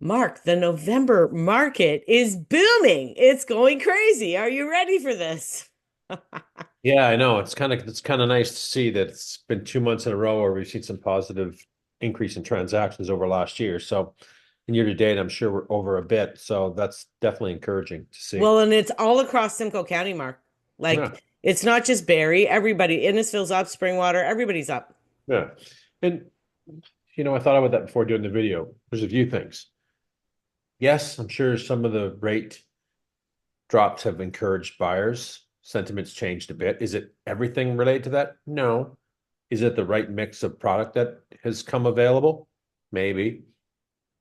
Mark, the November market is booming. It's going crazy. Are you ready for this? Yeah, I know. It's kind of nice to see that it's been 2 months in a row where we've seen some positive increase in transactions over last year. So in year to date, I'm sure we're over a bit. So that's definitely encouraging to see. Well, and it's all across Simcoe County, Mark. Yeah, Like it's not just Barrie. Everybody, Innisfil's up, Springwater, everybody's up. yeah. And I thought about that before doing the video. There's a few things. Yes, I'm sure some of the rate drops have encouraged buyers. Sentiment's changed a bit. Is it everything related to that? No. Is it the right mix of product that has come available? Maybe.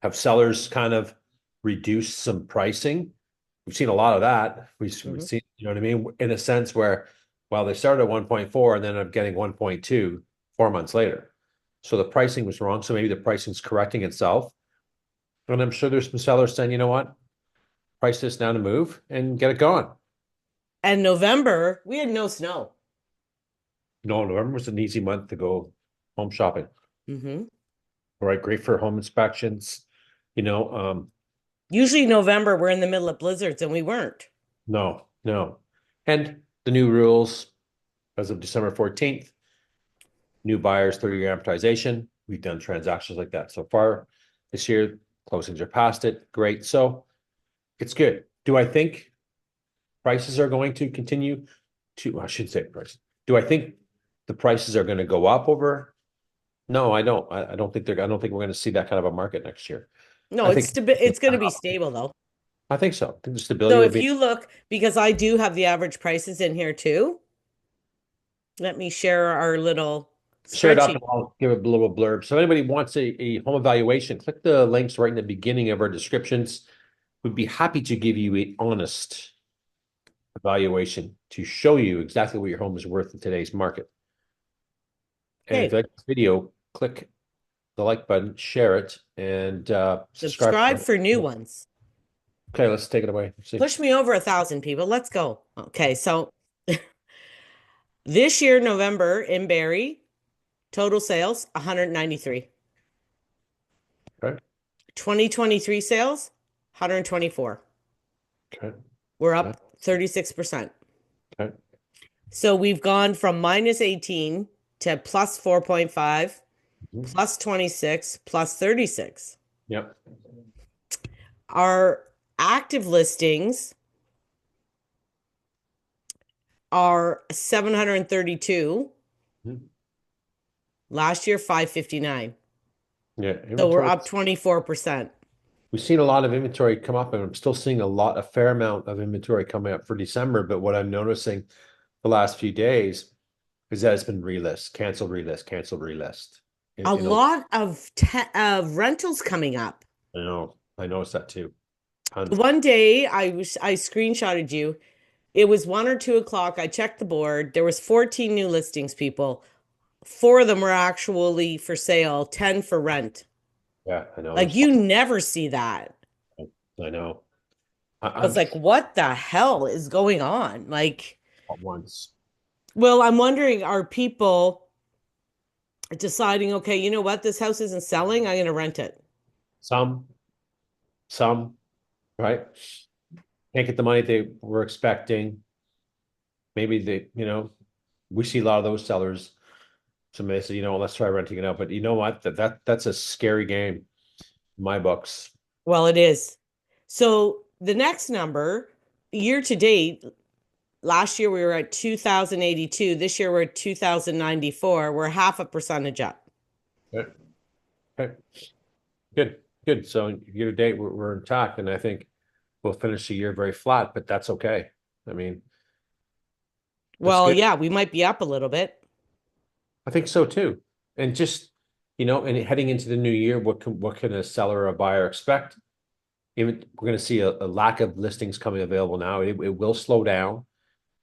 Have sellers kind of reduced some pricing? We've seen a lot of that. We've Mhm. seen, you know what I mean? In a sense where, well, they started at 1.4 and then end up getting 1.2 4 months later. So the pricing was wrong. So maybe the pricing's correcting itself. And I'm sure there's some sellers saying, you know what? Price this down to move and get it going. And November, we had no snow. No, November was an easy month to go home shopping. Hmm. All right, great for home inspections. You know, Usually November, we're in the middle of blizzards, and we weren't. no, no. And the new rules as of December 14th, new buyers, 30-year amortization. We've done transactions like that so far this year. Closings are past it. Great. So it's good. Do I think prices are going to continue to, I should say price. Do I think the prices are going to go up over? No, I don't. I don't think I don't think we're going to see that kind of a market next year. No, I think it's going to be stable though. I think so. I think the stability So will if be. you look, because I do have the average prices in here too, let me share our little Share it up spreadsheet. and I'll give a little blurb. So if anybody wants a home evaluation, click the links right in the beginning of our descriptions. We'd be happy to give you an honest evaluation to show you exactly what your home is worth in today's market. And if Okay, you like this video, click the like button, share it, and subscribe. subscribe for new ones. Okay, let's take it away. Let's see. Push me over 1,000 people. Let's go. Okay, so this year, November in Barrie, total sales 193. Okay. 2023 sales 124. Okay. We're Okay. up 36%. Okay. So we've gone from minus 18 to plus 4.5, Mhm. plus 26, plus 36. Yep. Our active listings are 732. Mhm. Last year, 559. Yeah. So we're Inventory. up 24%. We've seen a lot of inventory come up, and I'm still seeing a fair amount of inventory coming up for December. But what I'm noticing the last few days is that it's been relist, cancel, relist. A You know, lot of rentals coming up. I noticed that too. Tons. One day I screenshotted you. It was 1 or 2 o'clock. I checked the board. There was 14 new listings, people. Four of them were actually for sale, 10 for rent. Yeah, I know. Like There's you never see that. I know. I I'm was like, what the hell is going on? Like, at once. well, I'm wondering, are people deciding, okay, you know what? This house isn't selling. I'm going to rent it. Some, some, right? Can't get the money they were expecting. Maybe we see a lot of those sellers. Somebody said, let's try renting it out. But you know what? That's a scary game in my books. Well, it is. So the next number, year to date, last year we were at 2,082. This year we're at 2,094. We're half a percentage up. Okay. Okay. Good. Good. So year to date, we're intact, and I think we'll finish the year very flat, but that's okay. I mean, that's Well, good. yeah, we might be up a little bit. I think so too. And just, and heading into the new year, what can a seller or a buyer expect? Even we're going to see a lack of listings coming available now. It will slow down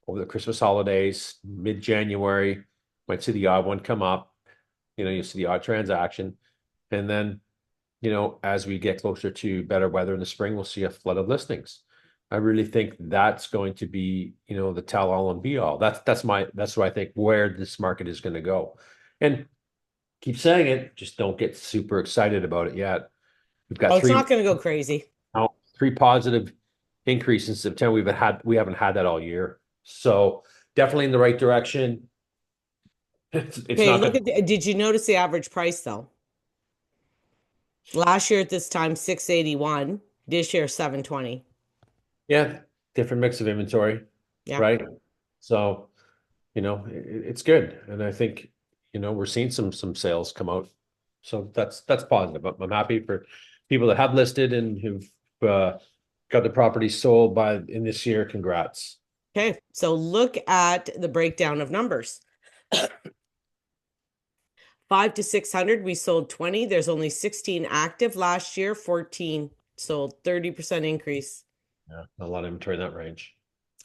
over the Christmas holidays, mid-January. Might see the odd one come up. You see the odd transaction, and then as we get closer to better weather in the spring, we'll see a flood of listings. I really think that's going to be, the tell all and be all. That's what I think where this market is going to go. And keep saying it, just don't get super excited about it yet. We've got Oh, it's not going to go crazy. three positive increase in September. We haven't had that all year. So definitely in the right direction. It's Okay, not look gonna, at did you notice the average price though? Last year at this time, 681. This year, 720. yeah, different mix of inventory, Yeah. right? So, it's good. And I think, we're seeing some sales come out. So that's positive. I'm happy for people that have listed and who've got the property sold in this year. Congrats. Okay, so look at the breakdown of numbers. 5 to 600, we sold 20. There's only 16 active last year, 14 sold, 30% increase. Yeah, a lot of inventory in that range.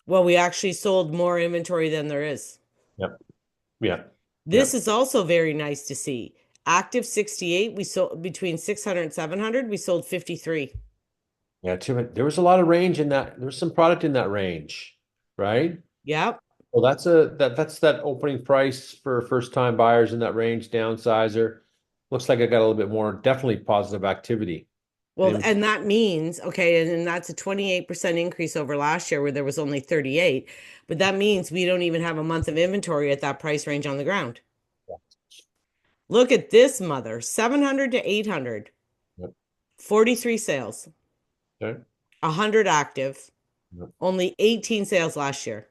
Well, we actually sold more inventory than there is. Yep. Yeah. This Yep. is also very nice to see. Active 68, we sold between 600 and 700, we sold 53. Yeah, there was a lot of range in that. There was some product in that range, right? Yep. Well, that's that opening price for first time buyers in that range, downsizer. Looks like I got a little bit more, definitely positive activity. Well, and that means, okay, and that's a 28% increase over last year where there was only 38. But that means we don't even have a month of inventory at that price range on the ground. Look at this mother, 700 to 800, Yep. 43 sales, Okay. 100 active, Yep. only 18 sales last year.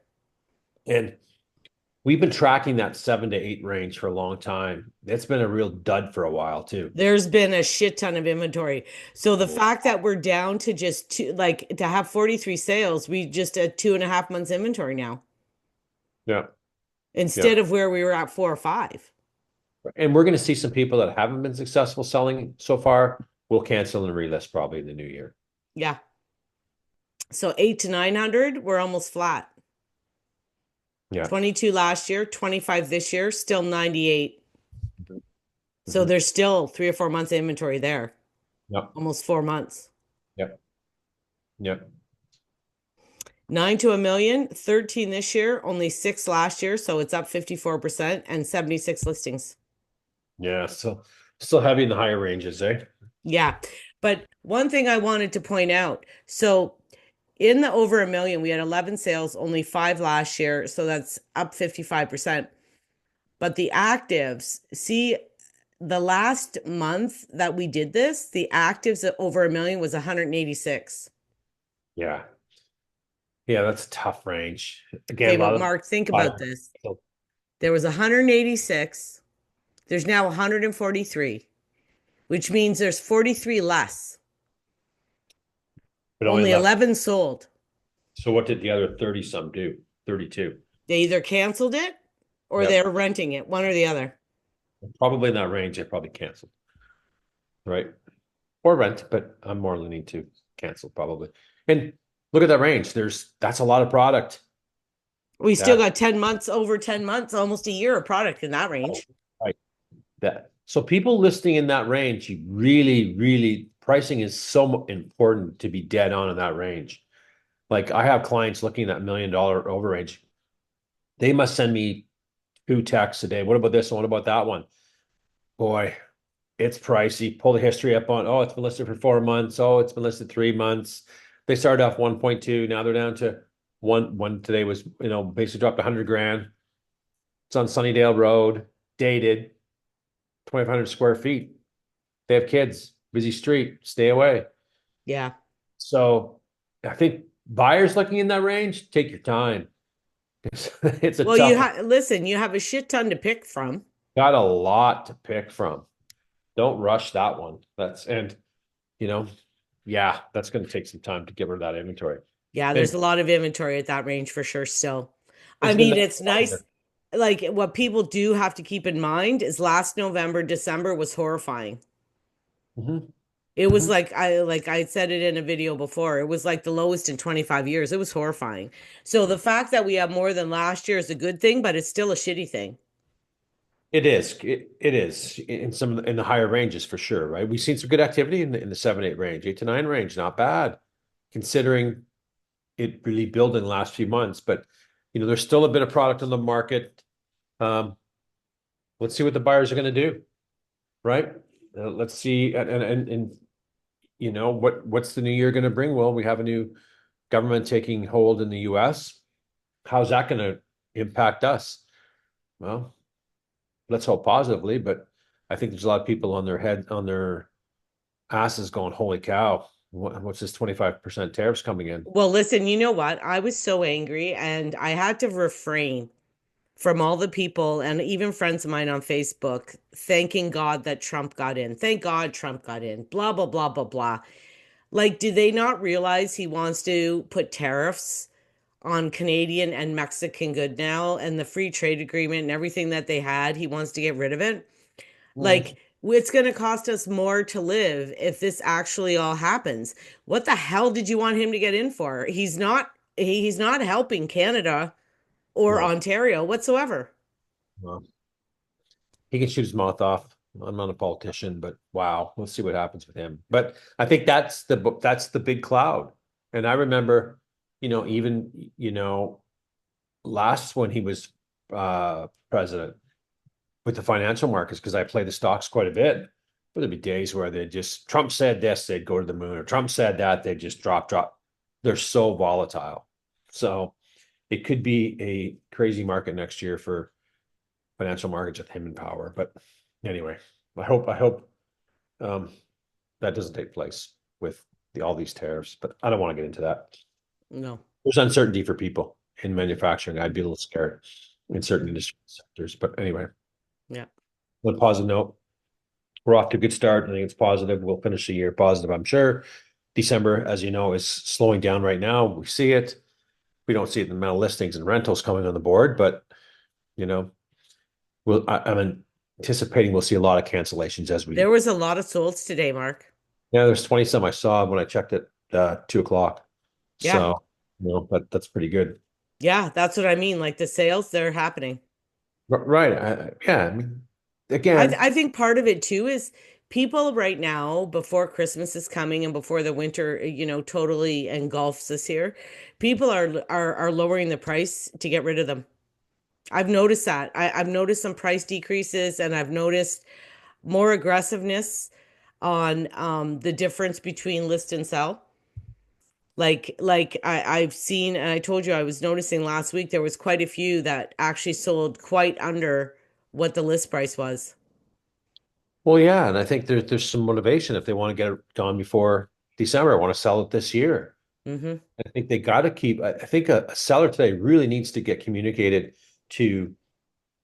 And we've been tracking that 7 to 8 range for a long time. It's been a real dud for a while too. There's been a shit ton of inventory. So the fact that we're down to just two, like to have 43 sales, we just had 2.5 months inventory now Yeah. Yeah. instead of where we were at 4 or 5. And we're going to see some people that haven't been successful selling so far will cancel and relist probably in the new year. Yeah. So 8 to 900, we're almost flat. Yeah. 22 last year, 25 this year, still 98. So Mhm. there's still 3 or 4 months inventory there, Yep. almost 4 months. Yep. Yep. 9 to a million, 13 this year, only 6 last year. So it's up 54% and 76 listings. Yeah. So still heavy in the higher ranges, eh? Yeah. But one thing I wanted to point out. So in the over a million, we had 11 sales, only 5 last year. So that's up 55%. But the actives, see, the last month that we did this, the actives at over a million was 186. Yeah. Yeah, that's a tough range. Again, Okay, a lot but of Mark, think about fire. this. So, There was 186. There's now 143, which means there's 43 less. but only Only left. 11 sold. So what did the other 30 some do? 32. They either canceled it or Yep. they're renting it, one or the other. Probably in that range, they probably canceled. Right. Or rent, but I'm more leaning to cancel probably. And look at that range. That's a lot of product. We still That got 10 months, over 10 months, almost a year of product in that range. right. That so people listing in that range, you really, really pricing is so important to be dead on in that range. Like I have clients looking at $1 million over range. They must send me 2 texts a day. What about this one? What about that one? Boy, it's pricey. Pull the history up on, oh, it's been listed for 4 months. Oh, it's been listed 3 months. They started off 1.2. Now they're down to one today was, basically dropped 100 grand. It's on Sunnydale Road, dated, 2,500 square feet. They have kids, busy street, stay away. Yeah. So I think buyers looking in that range, take your time. It's a Well, you tough, listen, you have a shit ton to pick from. got a lot to pick from. Don't rush that one. You know, yeah, that's going to take some time to get rid of that inventory. Yeah, And there's a lot of inventory at that range for sure still. I it's been mean, that it's nice. Like what people do have to keep in mind is last November, December was horrifying. Mhm, It was mhm. like I said it in a video before. It was like the lowest in 25 years. It was horrifying. So the fact that we have more than last year is a good thing, but it's still a shitty thing. It is. It is in the higher ranges for sure, right? We've seen some good activity in the 7, 8 range, 8 to 9 range, not bad, considering it really built in the last few months. But there's still a bit of product on the market. Um, let's see what the buyers are going to do, right? Let's see, and what's the new year going to bring? Well, we have a new government taking hold in the US. How's that going to impact us? Well, let's hope positively, but I think there's a lot of people on their asses going, holy cow, what's this 25% tariffs coming in? Well, listen, you know what? I was so angry and I had to refrain from all the people and even friends of mine on Facebook thanking God that Trump got in. Thank God Trump got in. Blah, blah, blah, blah, blah. Like, do they not realize he wants to put tariffs on Canadian and Mexican good now and the free trade agreement and everything that they had? He wants to get rid of it. Mm. Like, it's going to cost us more to live if this actually all happens. What the hell did you want him to get in for? He's not helping Canada or No, Ontario whatsoever. no. He can shoot his mouth off. I'm not a politician, but wow, we'll see what happens with him. But I think that's the big cloud. And I remember, even last when he was president with the financial markets, because I play the stocks quite a bit. But there'd be days where they just Trump said this, they'd go to the moon, or Trump said that, they'd just drop. They're so volatile. So it could be a crazy market next year for financial markets with him in power. But anyway, I hope um, that doesn't take place with all these tariffs. But I don't want to get into that. No. There's uncertainty for people in manufacturing. I'd be a little scared in certain industry sectors. But anyway, Yeah. on a positive note, we're off to a good start. I think it's positive. We'll finish the year positive, I'm sure. December, as you know, is slowing down right now. We see it. We don't see it in the amount of listings and rentals coming on the board, but you know, I'm anticipating we'll see a lot of cancellations as There we. was a lot of solds today, Mark. Yeah, there's 20 some I saw when I checked at 2 o'clock. Yeah. So, that's pretty good. Yeah, that's what I mean. Like the sales, they're happening. Right. Yeah. I mean, again, I think part of it too is people right now, before Christmas is coming and before the winter, totally engulfs us here, people are lowering the price to get rid of them. I've noticed that. I've noticed some price decreases and I've noticed more aggressiveness on the difference between list and sell. I've seen, and I told you I was noticing last week there was quite a few that actually sold quite under what the list price was. well, yeah. And I think there's some motivation if they want to get it gone before December. I want to sell it this year. Hmm. I think they got to keep, I think a seller today really needs to get communicated to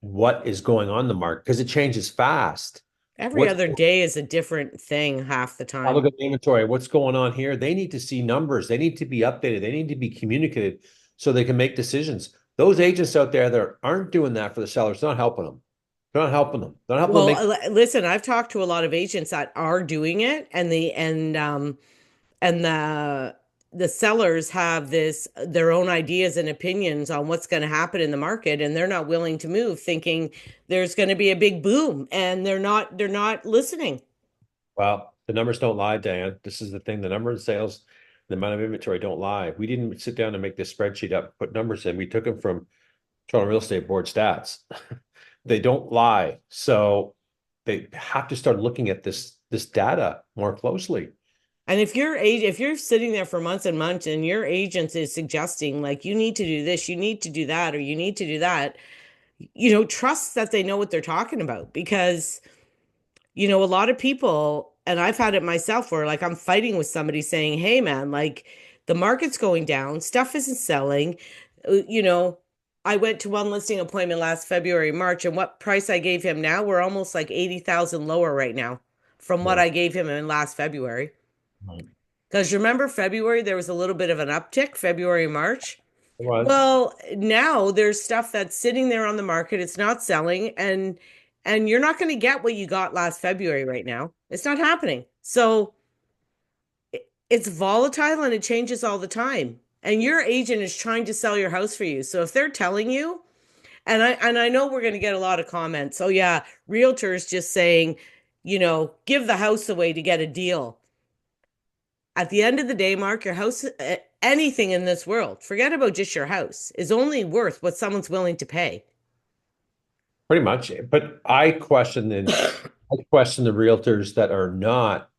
what is going on in the market because it changes fast. Every What's other day is a different thing half the I time. look at the inventory, what's going on here? They need to see numbers. They need to be updated. They need to be communicated so they can make decisions. Those agents out there that aren't doing that for the sellers, they're not helping them. They're not helping them. They're not helping them Well, make. listen, I've talked to a lot of agents that are doing it, and the sellers have their own ideas and opinions on what's going to happen in the market, and they're not willing to move, thinking there's going to be a big boom, and they're not listening. Well, the numbers don't lie, Diane. This is the thing. The number of sales, the amount of inventory don't lie. We didn't sit down and make this spreadsheet up, put numbers in. We took them from Toronto Real Estate Board stats. They don't lie. So they have to start looking at this data more closely. And if you're sitting there for months and months and your agent is suggesting like you need to do this, you need to do that, or you need to do that, trust that they know what they're talking about because a lot of people, and I've had it myself where like I'm fighting with somebody saying, "Hey man, like the market's going down, stuff isn't selling." You know, I went to one listing appointment last February, March, and what price I gave him now, we're almost like 80,000 lower right now from what Yeah. I gave him in last February. Right. Because remember February, there was a little bit of an uptick, February, March. It was. Well, now there's stuff that's sitting there on the market. It's not selling, and you're not going to get what you got last February right now. It's not happening. So it's volatile and it changes all the time. And your agent is trying to sell your house for you. So if they're telling you, and I know we're going to get a lot of comments. Oh yeah, realtors just saying, give the house away to get a deal. At the end of the day, Mark, your house, anything in this world, forget about just your house, is only worth what someone's willing to pay. Pretty much. But I question the realtors that are not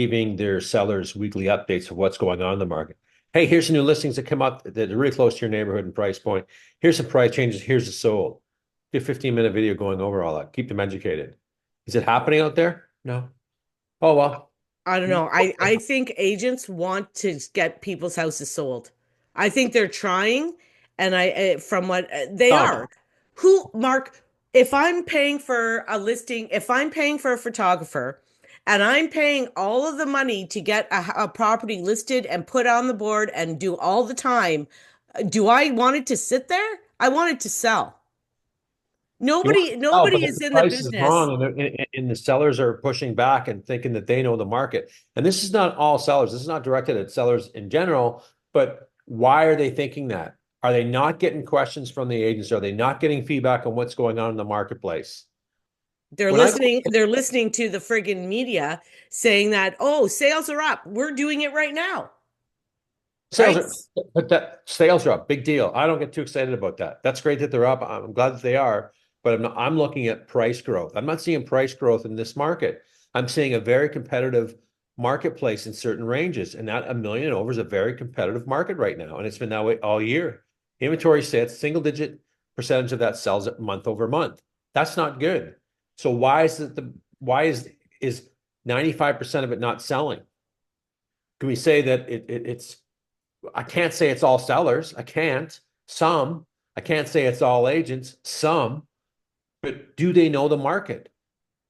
giving their sellers weekly updates of what's going on in the market. Hey, here's some new listings that come up that are really close to your neighborhood and price point. Here's some price changes. Here's the sold. Get a 15-minute video going over all that. Keep them educated. Is it happening out there? No. Oh, well. I don't know. I think agents want to get people's houses sold. I think they're trying, and from what they are. Stop. Who, Mark, if I'm paying for a listing, if I'm paying for a photographer and I'm paying all of the money to get a property listed and put on the board and do all the time, do I want it to sit there? I want it to sell. You want Nobody, to sell, but nobody if is the in the price is business. wrong and the sellers are pushing back and thinking that they know the market. And this is not all sellers. This is not directed at sellers in general, but why are they thinking that? Are they not getting questions from the agents? Are they not getting feedback on what's going on in the marketplace? When I go They're listening to the friggin' media saying that, oh, sales are up. We're doing it right now. sales Right? are, but that sales are up, big deal. I don't get too excited about that. That's great that they're up. I'm glad that they are, but I'm looking at price growth. I'm not seeing price growth in this market. I'm seeing a very competitive marketplace in certain ranges, and that 1 million and over is a very competitive market right now, and it's been that way all year. Inventory sits, single digit percentage of that sells at month over month. That's not good. So why is 95% of it not selling? Can we say that it's I can't say it's all sellers. I can't. Some. I can't say it's all agents. Some. But do they know the market?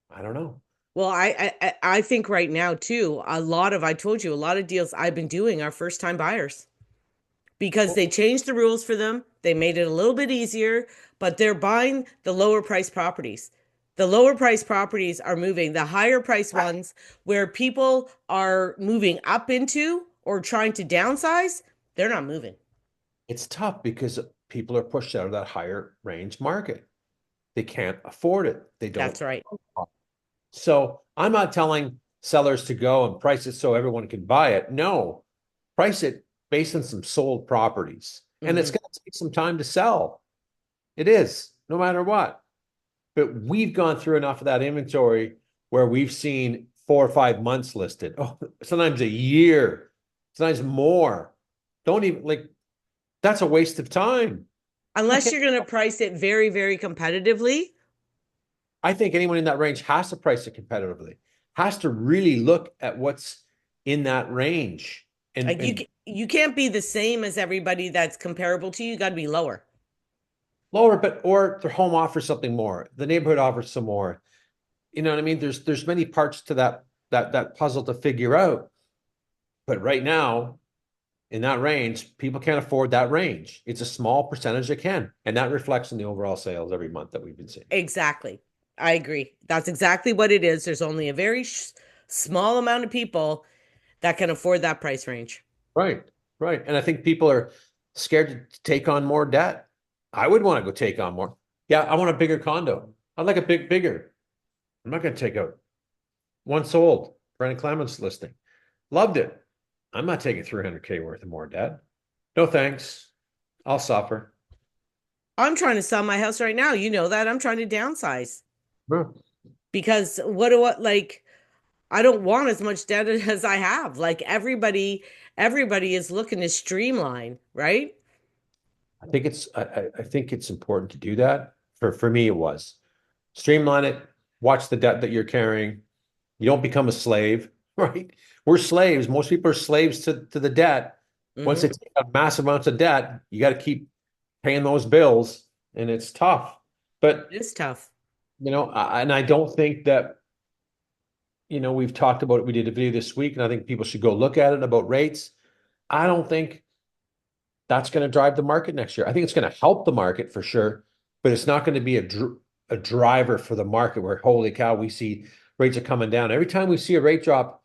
I don't know. Well, I think right now too, I told you, a lot of deals I've been doing are first time buyers because they changed the rules for them. They made it a little bit easier, but they're buying the lower price properties. The lower price properties are moving. The higher price ones where people are moving up into or trying to downsize, they're not moving. It's tough because people are pushed out of that higher range market. They can't afford it. They don't. That's right. So I'm not telling sellers to go and price it so everyone can buy it. No, price it based on some sold properties. And it's Hmm. going to take some time to sell. It is, no matter what. But we've gone through enough of that inventory where we've seen 4 or 5 months listed. Oh, sometimes a year, sometimes more. Don't even like that's a waste of time. Unless you're going to price it very, very competitively. I think anyone in that range has to price it competitively, has to really look at what's in that range Like and you can't be the same as everybody that's comparable to you. You got to be lower. lower, but or their home offers something more. The neighborhood offers some more. You know what I mean? There's many parts to that puzzle to figure out. But right now, in that range, people can't afford that range. It's a small percentage that can, and that reflects in the overall sales every month that we've been seeing. Exactly. I agree. That's exactly what it is. There's only a very small amount of people that can afford that price range. Right, right. And I think people are scared to take on more debt. I would want to go take on more. Yeah, I want a bigger condo. I'd like a bigger. I'm not going to take out one sold. Brandon Clements listing. Loved it. I'm not taking 300K worth of more debt. No thanks. I'll suffer. I'm trying to sell my house right now. You know that. I'm trying to downsize Well, because like I don't want as much debt as I have. Like everybody is looking to streamline, right? I think it's important to do that. For me, it was streamline it. Watch the debt that you're carrying. You don't become a slave, right? We're slaves. Most people are slaves to the debt. Once they Hmm. take out massive amounts of debt, you got to keep paying those bills, and it's tough. But It is tough. and I don't think that we've talked about it. We did a video this week, and I think people should go look at it about rates. I don't think that's going to drive the market next year. I think it's going to help the market for sure, but it's not going to be a driver for the market where, holy cow, we see rates are coming down. Every time we see a rate drop,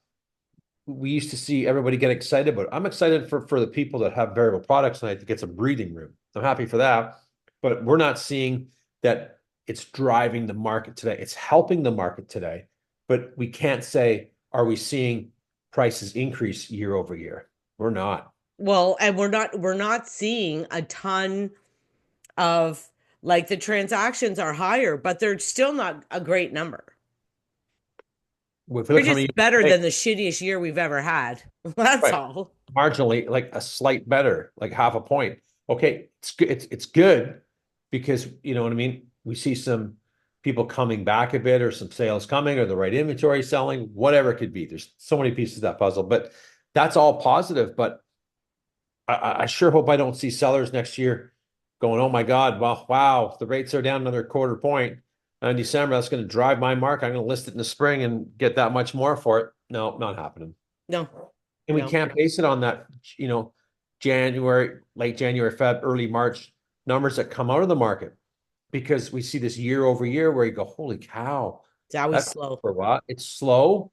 we used to see everybody get excited about it. I'm excited for the people that have variable products tonight to get some breathing room. I'm happy for that, but we're not seeing that it's driving the market today. It's helping the market today, but we can't say, are we seeing prices increase year over year? We're not. Well, and we're not seeing a ton of like the transactions are higher, but they're still not a great number. if we We're look how many, just better hey, than the shittiest year we've ever had. That's right, all. marginally, like a slight better, like half a point. Okay, it's good. It's good because you know what I mean. We see some people coming back a bit, or some sales coming, or the right inventory selling, whatever it could be. There's so many pieces of that puzzle, but that's all positive. But I sure hope I don't see sellers next year going, oh my God, well, wow, the rates are down another quarter point in December. That's going to drive my mark. I'm going to list it in the spring and get that much more for it. No, not happening. No, And we no. can't base it on that, you know, January, late January, Feb, early March numbers that come out of the market because we see this year over year where you go, holy cow, It's always that's slow. for what? It's slow.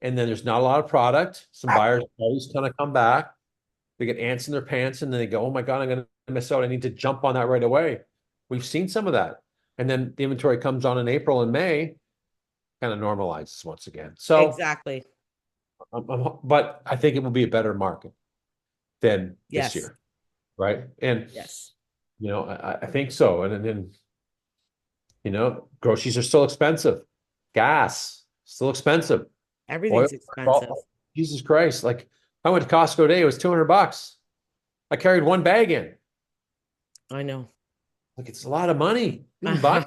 And then there's not a lot of product. Some buyers always kind of come back. They get ants in their pants and then they go, oh my God, I'm going to miss out. I need to jump on that right away. We've seen some of that. And then the inventory comes on in April and May, kind of normalizes once again. So, Exactly. but I think it will be a better market than this Yes. year, right? And Yes. you know, I think so. And then you know, groceries are still expensive, gas still expensive, oil. Everything's expensive. Oh, Jesus Christ! Like I went to Costco today; it was $200. I carried one bag in. I know. Like it's a lot of money. Even buy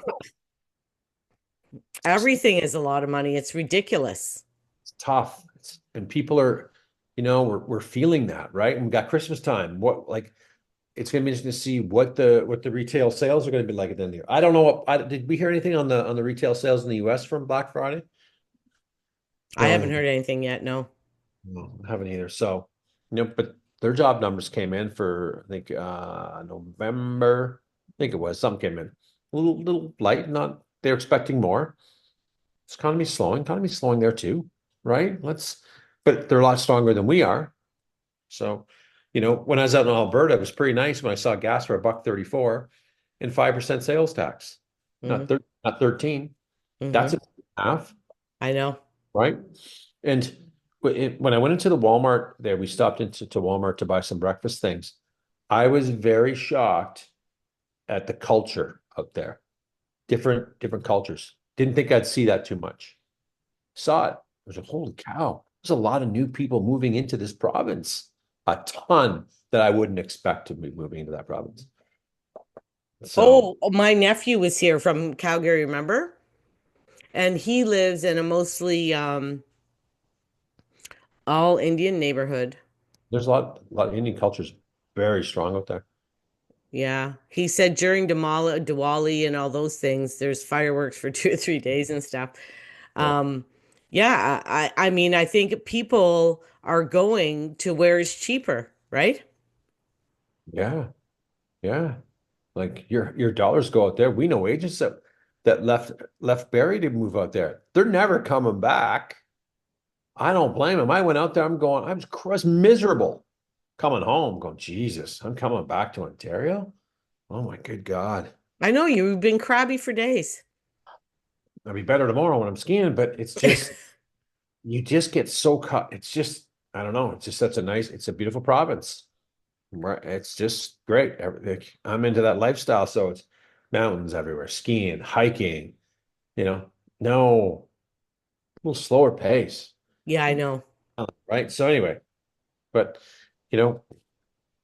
Everything is a lot of money. It's ridiculous. it's tough. And people are, you know, we're feeling that, right? And we got Christmas time. What like it's going to be interesting to see what the retail sales are going to be like at the end of the year. I don't know did we hear anything on the retail sales in the US from Black Friday? I haven't No, heard anything yet. No. no, I haven't either. So, you know, but their job numbers came in for I think November. I think it was something came in little light, not they're expecting more. This economy's slowing there too, right? But they're a lot stronger than we are. So, you know, when I was out in Alberta, it was pretty nice when I saw gas for $1.34 and 5% sales tax, Hmm. not 13. That's Hmm. a half, I know. right? And when I went into the Walmart there, we stopped into Walmart to buy some breakfast things. I was very shocked at the culture out there. Different cultures. Didn't think I'd see that too much. Saw it. I was like, holy cow, there's a lot of new people moving into this province. A ton that I wouldn't expect to be moving into that province. So, Oh, my nephew was here from Calgary, remember? And he lives in a mostly all Indian neighborhood. there's a lot of Indian cultures very strong out there. Yeah. He said during Diwali and all those things, there's fireworks for 2 or 3 days and stuff. Yeah. Um, yeah, I mean, I think people are going to where it's cheaper, right? Yeah. Yeah. Like your dollars go out there. We know agents that left Barrie to move out there. They're never coming back. I don't blame them. I went out there. I was miserable coming home, going, Jesus, I'm coming back to Ontario. Oh my good God. I know you've been crabby for days. I'll be better tomorrow when I'm skiing, but it's just you just get so cut. It's just, I don't know. It's just such a it's a beautiful province. Right. It's just great. I'm into that lifestyle. So it's mountains everywhere, skiing, hiking, you know, no, a little slower pace. Yeah, I know. Right. So anyway, but you know,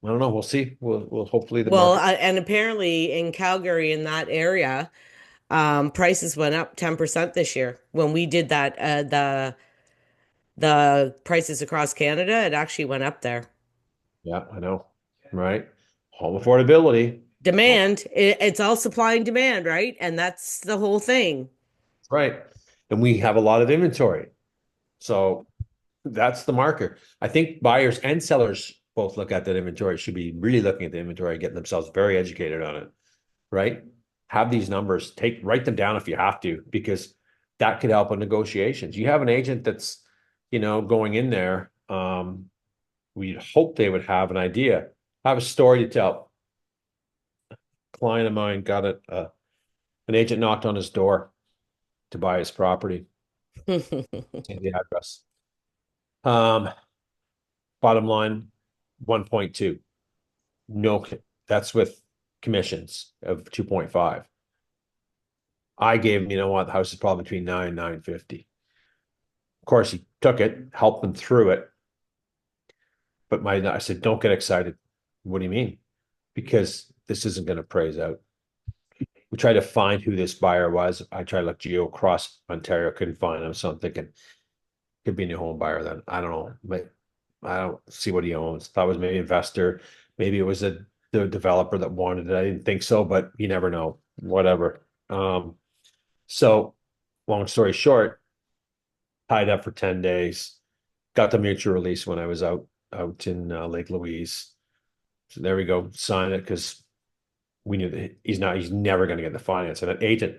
I don't know. We'll see. We'll hopefully the Well, market. and apparently in Calgary, in that area, prices went up 10% this year. When we did that, the prices across Canada, it actually went up there. Yeah, I know. Right. Home affordability. Oh, Demand, it's all supply and demand, right? And that's the whole thing. right. And we have a lot of inventory. So that's the marker. I think buyers and sellers both look at that inventory, should be really looking at the inventory, getting themselves very educated on it, right? Have these numbers, write them down if you have to, because that could help in negotiations. You have an agent that's, you know, going in there. We'd hope they would have an idea, have a story to tell. Client of mine got it. An agent knocked on his door to buy his property. Say the address. Um, Bottom line, 1.2. No, that's with commissions of 2.5. I gave him, you know what, the house is probably between 9 and 950. course, he took it, helped them through it. But I said, don't get excited. What do you mean? Because this isn't going to praise out. We tried to find who this buyer was. I tried to look geo across Ontario, couldn't find him. So I'm thinking, could be a new home buyer then. I don't know. But I don't see what he owns. Thought it was maybe investor. Maybe it was the developer that wanted it. I didn't think so, but you never know. Whatever. So long story short, tied up for 10 days, got the mutual release when I was out in Lake Louise. So there we go, sign it because we knew that he's never going to get the finance. And an agent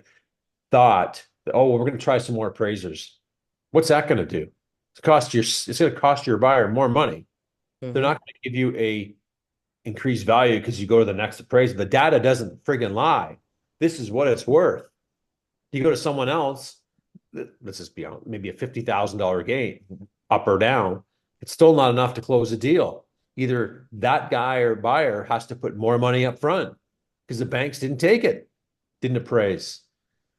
thought, oh, well, we're going to try some more appraisers. What's that going to do? It's going to cost your buyer more money. They're not going to give you a increased value because you go to the next appraiser. The data doesn't friggin' lie. This is what it's worth. You go to someone else, let's just be honest, maybe a $50,000 gain, up or down. It's still not enough to close a deal. Either that guy or buyer has to put more money up front because the banks didn't take it, didn't appraise.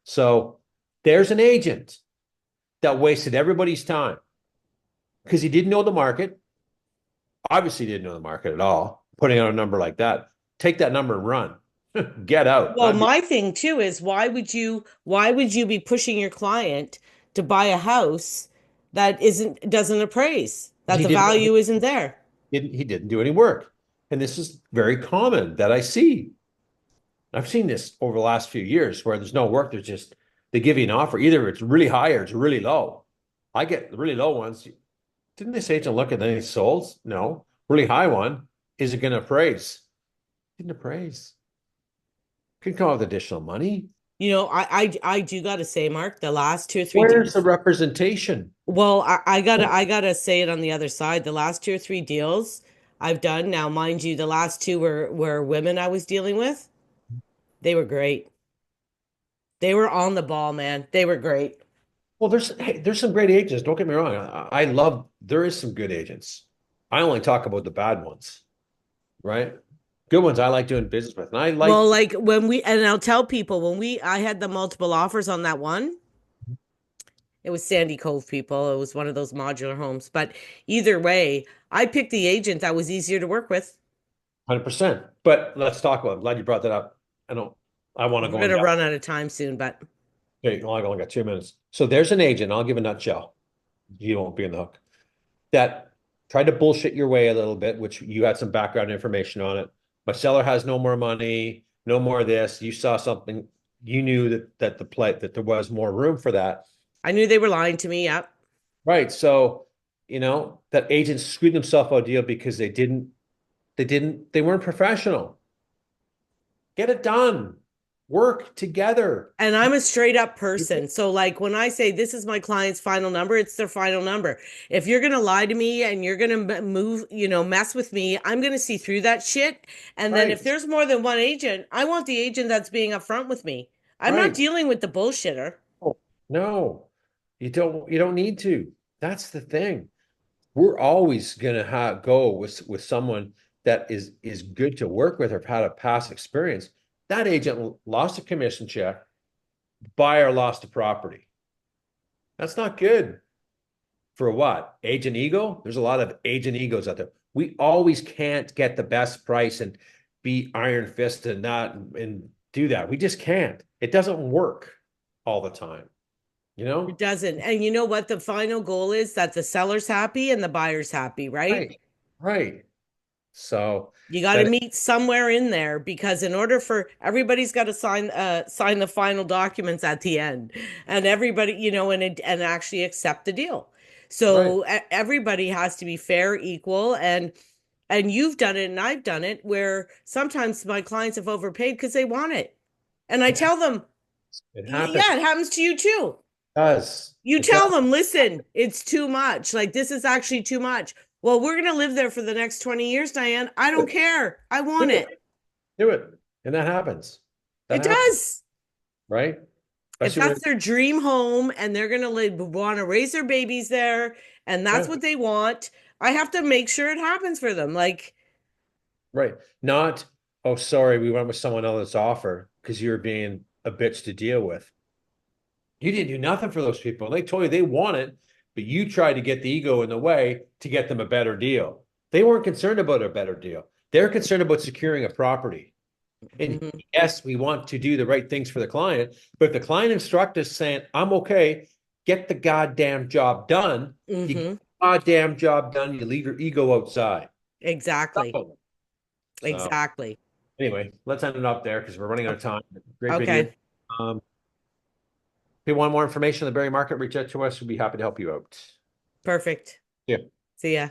So there's an agent that wasted everybody's time because he didn't know the market. Obviously didn't know the market at all. Putting out a number like that, take that number and run. Get out. Well, my thing too is why would you be pushing your client to buy a house that doesn't appraise, that He the didn't, value isn't there? he didn't do any work. And this is very common that I see. I've seen this over the last few years where there's no work. There's just, they give you an offer. Either it's really high or it's really low. I get the really low ones. Didn't this agent look at any sold? No. Really high one. Is it going to appraise? Didn't appraise. Could come up with additional money. You know, I do gotta say, Mark, the last two or three Where's deals. the representation? Well, I gotta say it on the other side. The last two or three deals I've done now, mind you, the last two were women I was dealing with. They were great. They were on the ball, man. They were great. Well, there's some great agents. Don't get me wrong. I love, there is some good agents. I only talk about the bad ones, right? Good ones I like doing business with. And I like, Well, like and I'll tell people I had the multiple offers on that one. It was Sandy Cove people. It was one of those modular homes. But either way, I picked the agent that was easier to work with. 100%. But let's talk about it. I'm glad you brought that up. I want to We're go in gonna depth. run out of time soon, but Okay, well, I only got 2 minutes. So there's an agent, I'll give a nutshell. You won't be in the hook. That tried to bullshit your way a little bit, which you had some background information on it. My seller has no more money, no more of this. You saw something, you knew that there was more room for that. I knew they were lying to me. Yep. Right. So, that agent screwed themselves out of deal because they weren't professional. Get it done. Work together. And I'm a straight up person. So, like, when I say this is my client's final number, it's their final number. If you're going to lie to me and you're going to move, mess with me, I'm going to see through that shit. And then if Right. there's more than one agent, I want the agent that's being upfront with me. I'm not Right. dealing with the bullshitter. No, you don't need to. That's the thing. We're always gonna go with someone that is good to work with or have had a past experience. That agent lost a commission check, buyer lost a property. That's not good. For what? Agent ego? There's a lot of agent egos out there. We always can't get the best price and be iron fisted and not and do that. We just can't. It doesn't work all the time. You It know? doesn't. And you know what? The final goal is that the seller's happy and the buyer's happy, right? Right. Right. So You got to that meet somewhere in there because in order for everybody's got to sign the final documents at the end, and everybody, and actually accept the deal. right. So everybody has to be fair, equal, and you've done it and I've done it where sometimes my clients have overpaid because they want it. And I It tell them, happens. yeah, it happens to you too. It does. You It does. tell them, listen, it's too much. Like, this is actually too much. Well, we're going to live there for the next 20 years, Diane. I don't care. I want Do it. it. Do it. And that happens. That It happens, does. right? If Especially that's their dream home and they're going to want to raise their babies there and that's yeah, what they want, I have to make sure it happens for them. Like, right. Not, oh, sorry, we went with someone else's offer because you were being a bitch to deal with. You didn't do nothing for those people. They told you they want it. but you tried to get the ego in the way to get them a better deal. They weren't concerned about a better deal. They're concerned about securing a property. And Mhm. yes, we want to do the right things for the client, but if the client instructor is saying, I'm okay, get the goddamn job done, you get Mhm. the goddamn job done, you leave your ego outside. Exactly. So Exactly. anyway, let's end it up there because we're running out of time. Great video. Okay. Um, if you want more information on the Barrie market, reach out to us. We'll be happy to help you out. Perfect. Yeah. See ya.